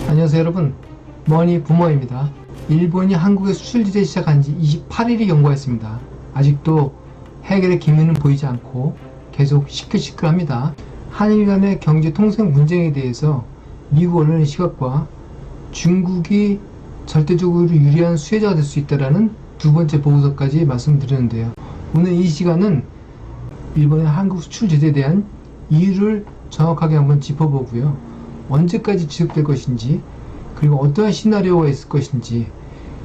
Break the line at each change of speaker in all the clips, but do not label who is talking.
안녕하세요 여러분, 머니 부모입니다. 일본이 한국에 수출 규제 시작한 지 28일이 경과했습니다. 아직도 해결의 기미는 보이지 않고 계속 시끌시끌합니다. 한일 간의 경제 통상 분쟁에 대해서 미국 언론의 시각과 중국이 절대적으로 유리한 수혜자가 될 수 있다는 두 번째 보고서까지 말씀드렸는데요. 오늘 이 시간은 일본의 한국 수출 제재에 대한 이유를 정확하게 한번 짚어보고요. 언제까지 지속될 것인지, 그리고 어떠한 시나리오가 있을 것인지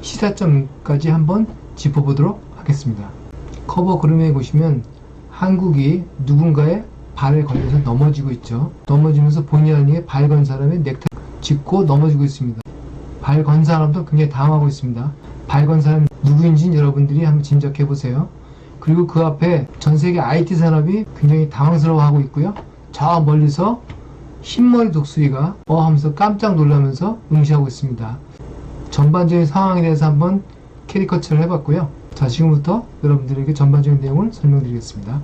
시사점까지 한번 짚어보도록 하겠습니다. 커버 그림에 보시면 한국이 누군가의 발에 걸려서 넘어지고 있죠. 넘어지면서 본의 아니게 발 건 사람의 넥타이 짚고 넘어지고 있습니다. 발 건 사람도 굉장히 당황하고 있습니다. 발 건 사람 누구인지 여러분들이 한번 짐작해 보세요. 그리고 그 앞에 전세계 IT 산업이 굉장히 당황스러워하고 있고요. 저 멀리서 흰머리 독수리가 하면서 깜짝 놀라면서 응시하고 있습니다. 전반적인 상황에 대해서 한번 캐리커처를 해봤고요. 자, 지금부터 여러분들에게 전반적인 내용을 설명드리겠습니다.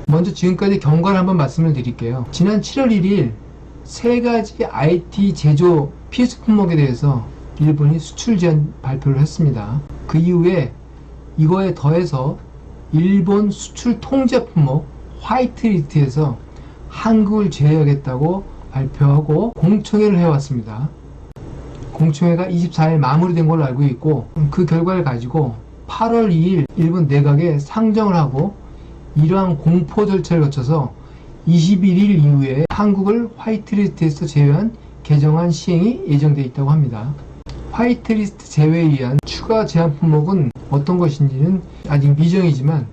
먼저 지금까지 경과를 한번 말씀을 드릴게요. 지난 7월 1일 세 가지 IT 제조 필수 품목에 대해서 일본이 수출 제한 발표를 했습니다. 그 이후에 이거에 더해서 일본 수출 통제 품목 화이트리스트에서 한국을 제외하겠다고 발표하고 공청회를 해왔습니다. 공청회가 24일 마무리된 걸로 알고 있고, 그 결과를 가지고 8월 2일 일본 내각에 상정을 하고 이러한 공포 절차를 거쳐서 21일 이후에 한국을 화이트리스트에서 제외한 개정안 시행이 예정되어 있다고 합니다. 화이트리스트 제외에 의한 추가 제한 품목은 어떤 것인지는 아직 미정이지만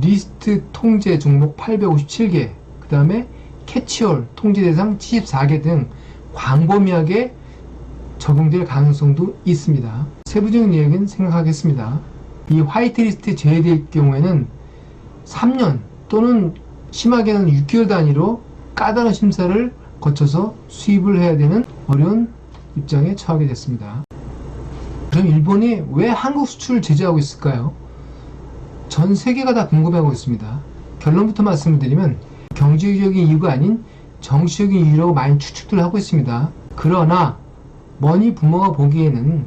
리스트 통제 종목 857개, 그 다음에 캐치홀 통제 대상 74개 등 광범위하게 적용될 가능성도 있습니다. 세부적인 이야기는 생각하겠습니다. 이 화이트리스트 제외될 경우에는 3년 또는 심하게는 6개월 단위로 까다로운 심사를 거쳐서 수입을 해야 되는 어려운 입장에 처하게 됐습니다. 그럼 일본이 왜 한국 수출을 제재하고 있을까요? 전 세계가 다 궁금해하고 있습니다. 결론부터 말씀을 드리면 경제적인 이유가 아닌 정치적인 이유라고 많이 추측들 하고 있습니다. 그러나 머니 부모가 보기에는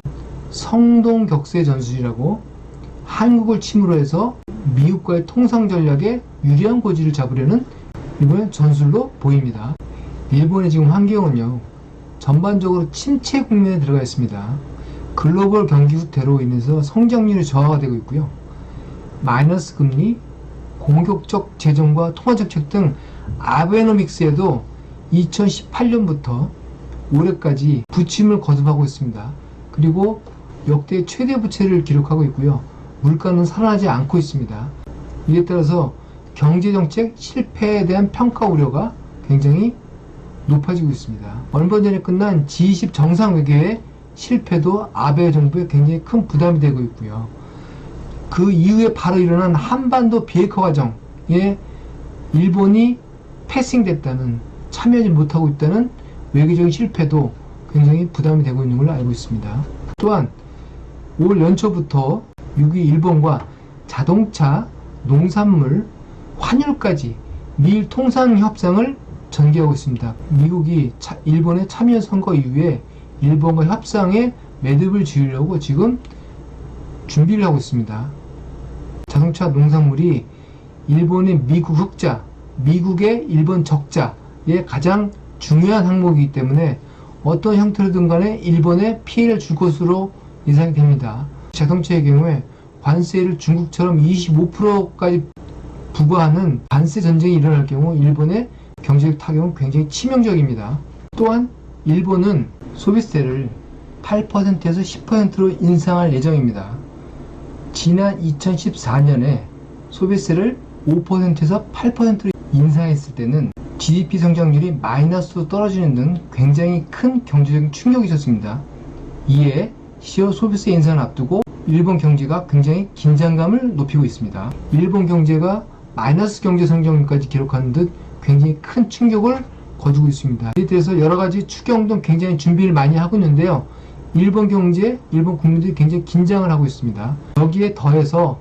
성동격세 전술이라고 한국을 침으로 해서 미국과의 통상 전략에 유리한 고지를 잡으려는 일본의 전술로 보입니다. 일본의 지금 환경은요, 전반적으로 침체 국면에 들어가 있습니다. 글로벌 경기 후퇴로 인해서 성장률이 저하가 되고 있고요. 마이너스 금리, 공격적 재정과 통화 정책 등 아베노믹스에도 2018년부터 올해까지 부침을 거듭하고 있습니다. 그리고 역대 최대 부채를 기록하고 있고요. 물가는 살아나지 않고 있습니다. 이에 따라서 경제정책 실패에 대한 평가 우려가 굉장히 높아지고 있습니다. 얼마 전에 끝난 G20 정상회의의 실패도 아베 정부에 굉장히 큰 부담이 되고 있고요. 그 이후에 바로 일어난 한반도 비핵화 과정에 일본이 패싱됐다는, 참여하지 못하고 있다는 외교적인 실패도 굉장히 부담이 되고 있는 걸로 알고 있습니다. 또한 올 연초부터 6위 일본과 자동차, 농산물, 환율까지 미일 통상 협상을 전개하고 있습니다. 미국이 일본의 참여 선거 이후에 일본과 협상에 매듭을 지으려고 지금 준비를 하고 있습니다. 자동차, 농산물이 일본의 미국 흑자, 미국의 일본 적자의 가장 중요한 항목이기 때문에 어떤 형태로든 간에 일본에 피해를 줄 것으로 예상이 됩니다. 자동차의 경우에 관세를 중국처럼 25%까지 부과하는 관세 전쟁이 일어날 경우 일본의 경제적 타격은 굉장히 치명적입니다. 또한 일본은 소비세를 8%에서 10%로 인상할 예정입니다. 지난 2014년에 소비세를 5%에서 8%로 인상했을 때는 GDP 성장률이 마이너스로 떨어지는 등 굉장히 큰 경제적인 충격이 있었습니다. 이에 시어 소비세 인상을 앞두고 일본 경제가 굉장히 긴장감을 높이고 있습니다. 일본 경제가 마이너스 경제 성장률까지 기록하는 듯 굉장히 큰 충격을 거두고 있습니다. 이에 대해서 여러 가지 추경 등 굉장히 준비를 많이 하고 있는데요. 일본 경제, 일본 국민들이 굉장히 긴장을 하고 있습니다. 여기에 더해서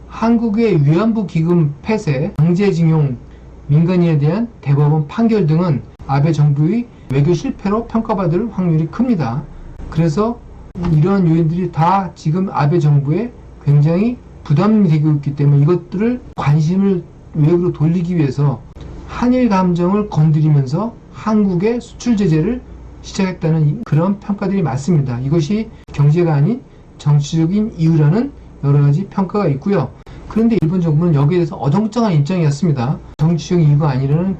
한국의 위안부 기금 폐쇄, 강제징용, 민간인에 대한 대법원 판결 등은 아베 정부의 외교 실패로 평가받을 확률이 큽니다. 그래서 이러한 요인들이 다 지금 아베 정부에 굉장히 부담이 되고 있기 때문에 이것들을 관심을 외국으로 돌리기 위해서 한일 감정을 건드리면서 한국의 수출 제재를 시작했다는 그런 평가들이 많습니다. 이것이 경제가 아닌 정치적인 이유라는 여러 가지 평가가 있고요. 그런데 일본 정부는 여기에 대해서 어정쩡한 입장이었습니다. 정치적인 이유가 아니라는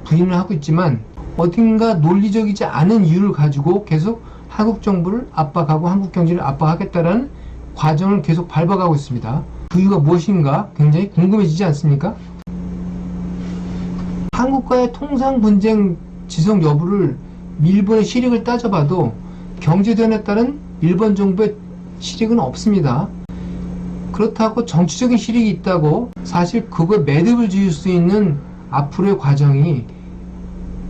부인을 하고 있지만 어딘가 논리적이지 않은 이유를 가지고 계속 한국 정부를 압박하고 한국 경제를 압박하겠다라는 과정을 계속 밟아가고 있습니다. 그 이유가 무엇인가 굉장히 궁금해지지 않습니까? 한국과의 통상 분쟁 지속 여부를 일본의 실익을 따져봐도 경제전에 따른 일본 정부의 실익은 없습니다. 그렇다고 정치적인 실익이 있다고 사실 그거에 매듭을 지을 수 있는 앞으로의 과정이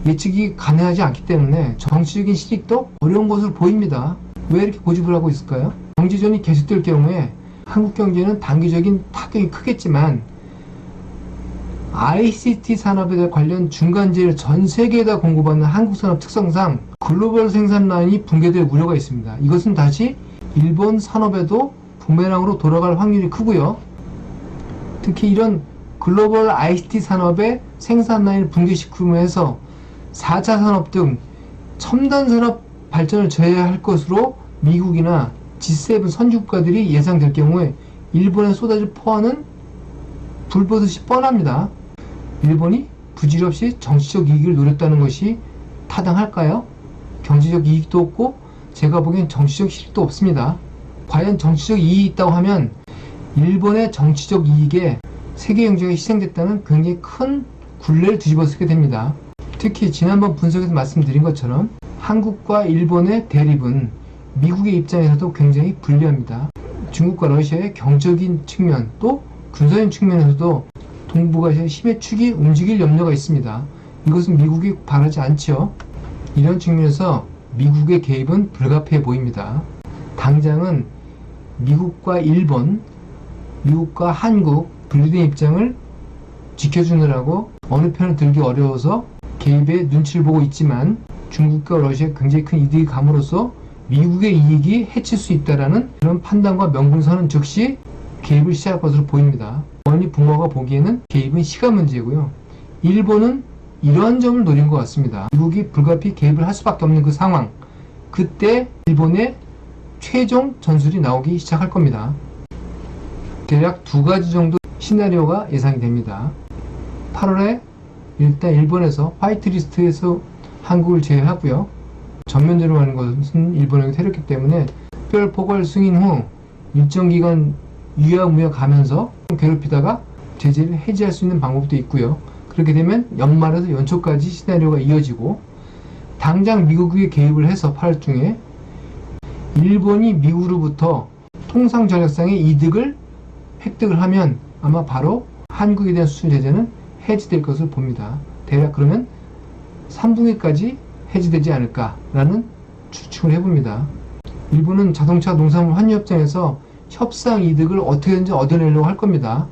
예측이 가능하지 않기 때문에 정치적인 실익도 어려운 것으로 보입니다. 왜 이렇게 고집을 하고 있을까요? 경제전이 계속될 경우에 한국 경제는 단기적인 타격이 크겠지만 ICT 산업에 관련 중간재를 전 세계에다 공급하는 한국 산업 특성상 글로벌 생산 라인이 붕괴될 우려가 있습니다. 이것은 다시 일본 산업에도 부메랑으로 돌아갈 확률이 크고요. 특히 이런 글로벌 ICT 산업의 생산 라인을 붕괴시키면서 4차 산업 등 첨단 산업 발전을 저해할 것으로 미국이나 G7 선진국가들이 예상될 경우에 일본에 쏟아질 포화는 불보듯이 뻔합니다. 일본이 부질없이 정치적 이익을 노렸다는 것이 타당할까요? 경제적 이익도 없고 제가 보기엔 정치적 실익도 없습니다. 과연 정치적 이익이 있다고 하면 일본의 정치적 이익에 세계 경제가 희생됐다는 굉장히 큰 굴레를 뒤집어쓰게 됩니다. 특히 지난번 분석에서 말씀드린 것처럼 한국과 일본의 대립은 미국의 입장에서도 굉장히 불리합니다. 중국과 러시아의 경제적인 측면 또 군사적인 측면에서도 동북아시아의 힘의 축이 움직일 염려가 있습니다. 이것은 미국이 바라지 않지요. 이런 측면에서 미국의 개입은 불가피해 보입니다. 당장은 미국과 일본, 미국과 한국 분리된 입장을 지켜주느라고 어느 편을 들기 어려워서 개입의 눈치를 보고 있지만 중국과 러시아에 굉장히 큰 이득이 감으로써 미국의 이익이 해칠 수 있다는 그런 판단과 명분서는 즉시 개입을 시작할 것으로 보입니다. 원리 붕어가 보기에는 개입은 시간 문제고요. 일본은 이러한 점을 노린 것 같습니다. 미국이 불가피 개입을 할 수밖에 없는 그 상황, 그때 일본의 최종 전술이 나오기 시작할 겁니다. 대략 두 가지 정도 시나리오가 예상이 됩니다. 8월에 일단 일본에서 화이트리스트에서 한국을 제외하고요. 전면적으로 하는 것은 일본에게 새롭기 때문에 특별 포괄 승인 후 일정 기간 유야무야가면서 괴롭히다가 제재를 해지할 수 있는 방법도 있고요. 그렇게 되면 연말에서 연초까지 시나리오가 이어지고 당장 미국이 개입을 해서 8월 중에 일본이 미국으로부터 통상 전략상의 이득을 획득을 하면 아마 바로 한국에 대한 수출 제재는 해지될 것을 봅니다. 대략 그러면 3분기까지 해지되지 않을까라는 추측을 해봅니다. 일본은 자동차 농산물 환유협정에서 협상 이득을 어떻게든지 얻어내려고 할 겁니다.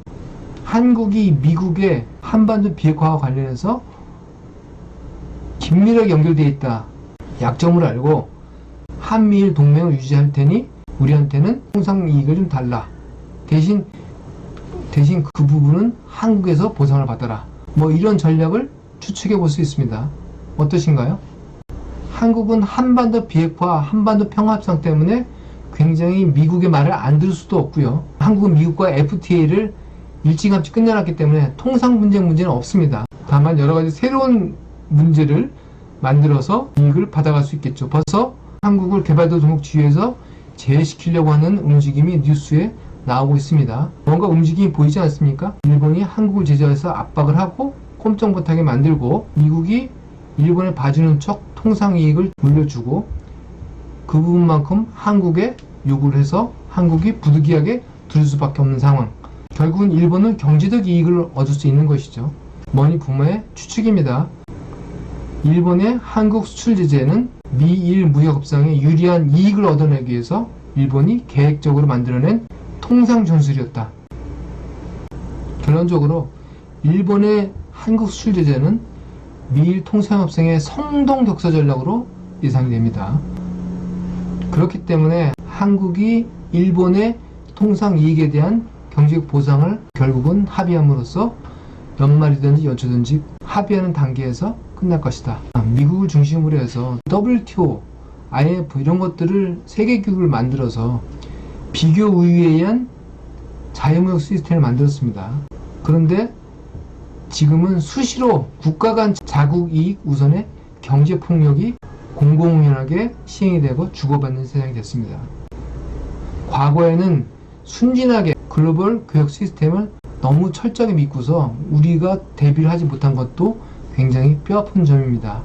한국이 미국의 한반도 비핵화와 관련해서 긴밀하게 연결되어 있다. 약점을 알고 한미일 동맹을 유지할 테니 우리한테는 통상 이익을 좀 달라. 대신 그 부분은 한국에서 보상을 받아라. 뭐 이런 전략을 추측해 볼 수 있습니다. 어떠신가요? 한국은 한반도 비핵화, 한반도 평화협상 때문에 굉장히 미국의 말을 안 들을 수도 없고요. 한국은 미국과 FTA를 일찌감치 끝내놨기 때문에 통상 분쟁 문제는 없습니다. 다만 여러 가지 새로운 문제를 만들어서 이익을 받아갈 수 있겠죠. 벌써 한국을 개발도상국 지위에서 제외시키려고 하는 움직임이 뉴스에 나오고 있습니다. 뭔가 움직임이 보이지 않습니까? 일본이 한국을 제재해서 압박을 하고 꼼짝 못하게 만들고 미국이 일본에 봐주는 척 통상 이익을 물려주고 그 부분만큼 한국에 요구를 해서 한국이 부득이하게 들을 수밖에 없는 상황. 결국은 일본은 경제적 이익을 얻을 수 있는 것이죠. 머니 부모의 추측입니다. 일본의 한국 수출 제재는 미일 무역협상에 유리한 이익을 얻어내기 위해서 일본이 계획적으로 만들어낸 통상 전술이었다. 결론적으로 일본의 한국 수출 제재는 미일 통상협상의 성동 격서 전략으로 예상이 됩니다. 그렇기 때문에 한국이 일본의 통상 이익에 대한 경제적 보상을 결국은 합의함으로써 연말이든지 연초든지 합의하는 단계에서 끝날 것이다. 미국을 중심으로 해서 WTO, IMF 이런 것들을 세계기구를 만들어서 비교 우위에 의한 자유무역 시스템을 만들었습니다. 그런데 지금은 수시로 국가 간 자국 이익 우선의 경제 폭력이 공공연하게 시행이 되고 주고받는 세상이 됐습니다. 과거에는 순진하게 글로벌 교역 시스템을 너무 철저하게 믿고서 우리가 대비를 하지 못한 것도 굉장히 뼈아픈 점입니다.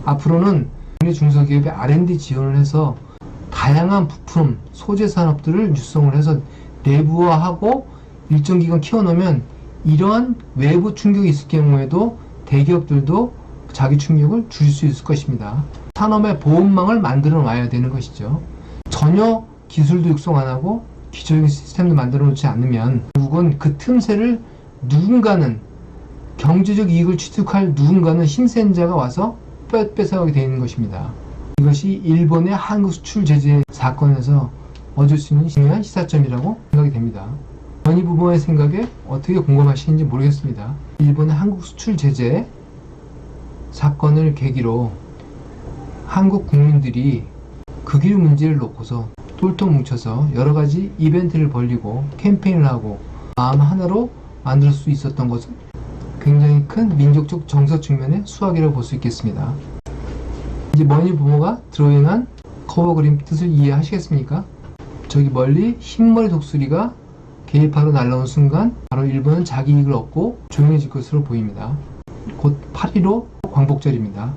앞으로는 국내 중소기업의 R&D 지원을 해서 다양한 부품, 소재 산업들을 육성을 해서 내부화하고 일정 기간 키워놓으면 이러한 외부 충격이 있을 경우에도 대기업들도 자기 충격을 줄일 수 있을 것입니다. 산업의 보험망을 만들어 놔야 되는 것이죠. 전혀 기술도 육성 안 하고 기초적인 시스템도 만들어 놓지 않으면 결국은 그 틈새를 누군가는 경제적 이익을 취득할 누군가는 힘센 자가 와서 뺏어가게 되어 있는 것입니다. 이것이 일본의 한국 수출 제재 사건에서 얻을 수 있는 중요한 시사점이라고 생각이 됩니다. 전희 부모의 생각에 어떻게 공감하시는지 모르겠습니다. 일본의 한국 수출 제재 사건을 계기로 한국 국민들이 극일 문제를 놓고서 똘똘 뭉쳐서 여러 가지 이벤트를 벌리고 캠페인을 하고 마음 하나로 만들 수 있었던 것은 굉장히 큰 민족적 정서 측면의 수확이라고 볼 수 있겠습니다. 이제 머니 부모가 드로잉한 커버 그림 뜻을 이해하시겠습니까? 저기 멀리 흰머리 독수리가 계기파로 날아온 순간 바로 일본은 자기 이익을 얻고 조용해질 것으로 보입니다. 곧 8.15 광복절입니다.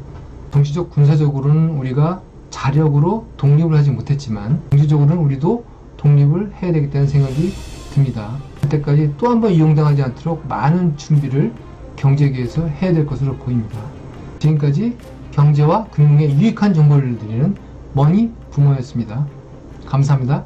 정치적 군사적으로는 우리가 자력으로 독립을 하지 못했지만 정치적으로는 우리도 독립을 해야 되겠다는 생각이 듭니다. 그때까지 또 한 번 이용당하지 않도록 많은 준비를 경제계에서 해야 될 것으로 보입니다. 지금까지 경제와 금융에 유익한 정보를 드리는 머니 부모였습니다. 감사합니다.